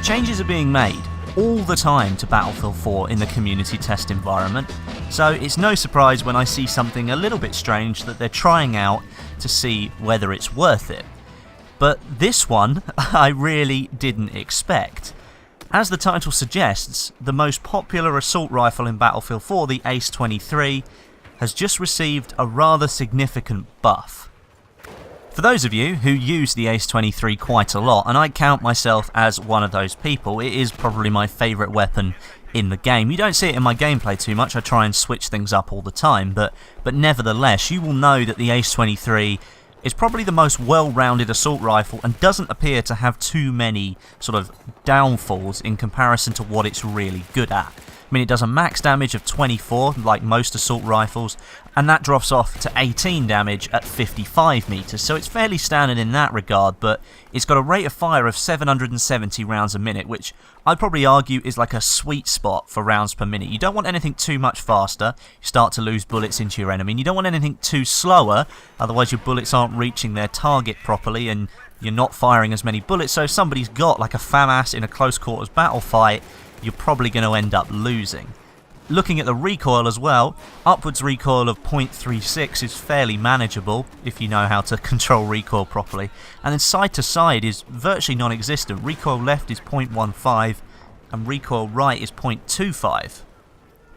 Changes are being made all the time to Battlefield 4 in the community test environment, so it's no surprise when I see something a little bit strange that they're trying out to see whether it's worth it. But this one I really didn't expect. As the title suggests, the most popular assault rifle in Battlefield 4, the Ace 23, has just received a rather significant buff. For those of you who use the Ace 23 quite a lot, and I count myself as one of those people, it is probably my favourite weapon in the game. You don't see it in my gameplay too much, I try and switch things up all the time, but nevertheless, you will know that the Ace 23 is probably the most well-rounded assault rifle and doesn't appear to have too many sort of downfalls in comparison to what it's really good at. I mean, it does a max damage of 24, like most assault rifles, and that drops off to 18 damage at 55 meters, so it's fairly standard in that regard, but it's got a rate of fire of 770 rounds a minute, which I'd probably argue is like a sweet spot for rounds per minute. You don't want anything too much faster, you start to lose bullets into your enemy, and you don't want anything too slower, otherwise your bullets aren't reaching their target properly and you're not firing as many bullets, so if somebody's got like a FAMAS in a close quarters battle fight, you're probably going to end up losing. Looking at the recoil as well, upwards recoil of 0.36 is fairly manageable if you know how to control recoil properly, and then side to side is virtually non-existent. Recoil left is 0.15 and recoil right is 0.25.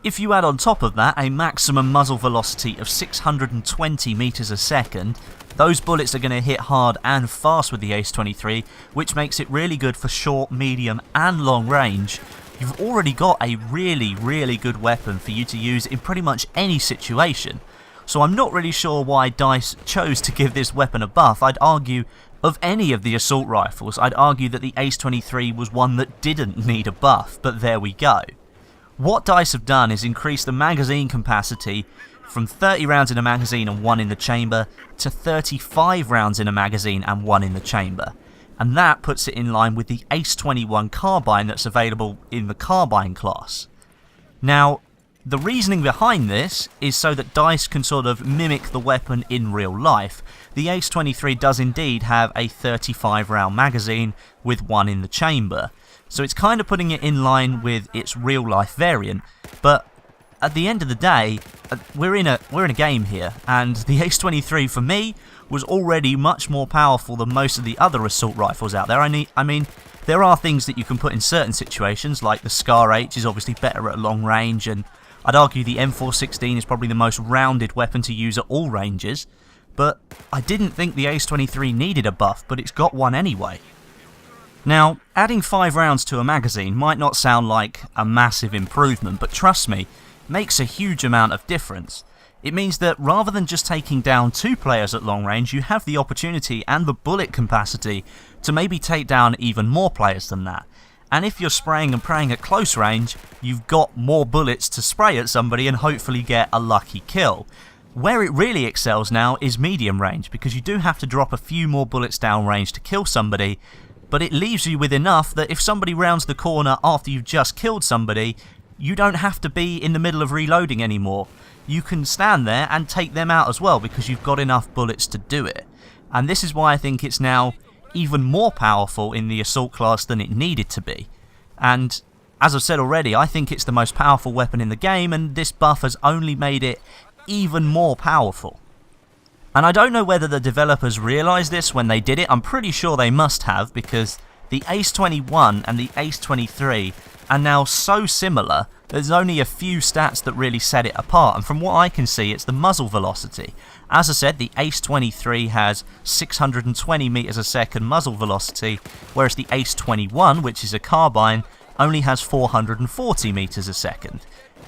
If you add on top of that a maximum muzzle velocity of 620 meters a second, those bullets are going to hit hard and fast with the Ace 23, which makes it really good for short, medium and long range. You've already got a really good weapon for you to use in pretty much any situation. So I'm not really sure why DICE chose to give this weapon a buff. I'd argue, of any of the assault rifles, I'd argue that the Ace 23 was one that didn't need a buff, but there we go. What DICE have done is increase the magazine capacity from 30 rounds in a magazine and 1 in the chamber to 35 rounds in a magazine and 1 in the chamber. And that puts it in line with the Ace 21 carbine that's available in the carbine class. Now, the reasoning behind this is so that DICE can sort of mimic the weapon in real life. The Ace 23 does indeed have a 35 round magazine with 1 in the chamber, so it's kind of putting it in line with its real life variant, but at the end of the day, we're in a game here, and the Ace 23 for me was already much more powerful than most of the other assault rifles out there. I mean, there are things that you can put in certain situations, like the Scar H is obviously better at long range, and I'd argue the M416 is probably the most rounded weapon to use at all ranges, but I didn't think the Ace 23 needed a buff, but it's got one anyway. Now, adding 5 rounds to a magazine might not sound like a massive improvement, but trust me, makes a huge amount of difference. It means that rather than just taking down 2 players at long range, you have the opportunity and the bullet capacity to maybe take down even more players than that. And if you're spraying and praying at close range, you've got more bullets to spray at somebody and hopefully get a lucky kill. Where it really excels now is medium range, because you do have to drop a few more bullets down range to kill somebody, but it leaves you with enough that if somebody rounds the corner after you've just killed somebody, you don't have to be in the middle of reloading anymore. You can stand there and take them out as well because you've got enough bullets to do it. And this is why I think it's now even more powerful in the assault class than it needed to be. And as I've said already, I think it's the most powerful weapon in the game, and this buff has only made it even more powerful. And I don't know whether the developers realised this when they did it. I'm pretty sure they must have, because the Ace 21 and the Ace 23 are now so similar, there's only a few stats that really set it apart, and from what I can see, it's the muzzle velocity. As I said, the Ace 23 has 620 meters a second muzzle velocity, whereas the Ace 21, which is a carbine, only has 440 meters a second.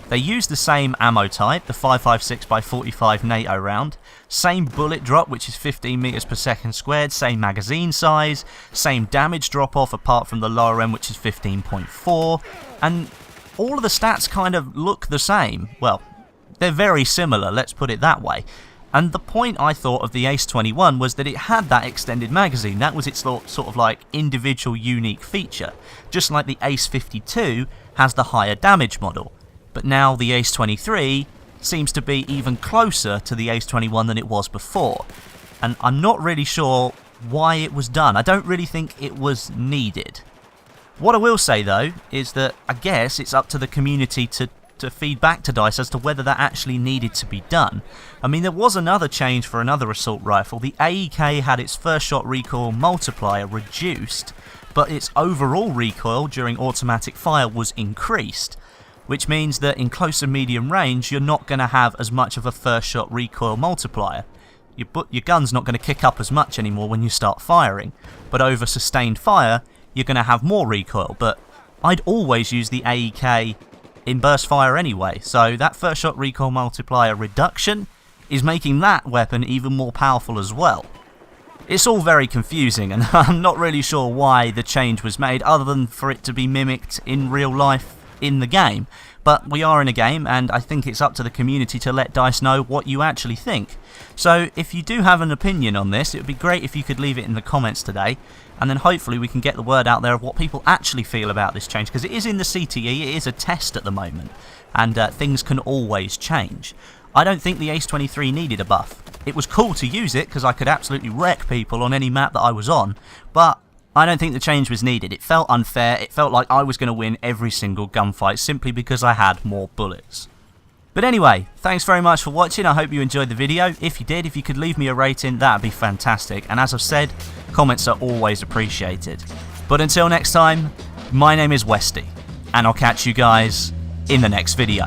They use the same ammo type, the 5.56x45 NATO round, same bullet drop, which is 15 meters per second squared, same magazine size, same damage drop off apart from the lower end, which is 15.4, and all of the stats kind of look the same. Well, they're very similar, let's put it that way. And the point I thought of the Ace 21 was that it had that extended magazine. That was its sort of like individual unique feature, just like the Ace 52 has the higher damage model. But now the Ace 23 seems to be even closer to the Ace 21 than it was before, and I'm not really sure why it was done. I don't really think it was needed. What I will say though is that I guess it's up to the community to feed back to DICE as to whether that actually needed to be done. I mean, there was another change for another assault rifle. The AEK had its first shot recoil multiplier reduced, but its overall recoil during automatic fire was increased, which means that in close and medium range you're not going to have as much of a first shot recoil multiplier. Your gun's not going to kick up as much anymore when you start firing, but over sustained fire you're going to have more recoil. But I'd always use the AEK in burst fire anyway, so that first shot recoil multiplier reduction is making that weapon even more powerful as well. It's all very confusing, and I'm not really sure why the change was made other than for it to be mimicked in real life in the game. But we are in a game, and I think it's up to the community to let DICE know what you actually think. So if you do have an opinion on this, it would be great if you could leave it in the comments today, and then hopefully we can get the word out there of what people actually feel about this change, because it is in the CTE, it is a test at the moment, and things can always change. I don't think the Ace-23 needed a buff. It was cool to use it because I could absolutely wreck people on any map that I was on, but I don't think the change was needed. It felt unfair. It felt like I was going to win every single gunfight simply because I had more bullets. But anyway, thanks very much for watching. I hope you enjoyed the video. If you did, if you could leave me a rating, that'd be fantastic. And as I've said, comments are always appreciated. But until next time, my name is Westy, and I'll catch you guys in the next video.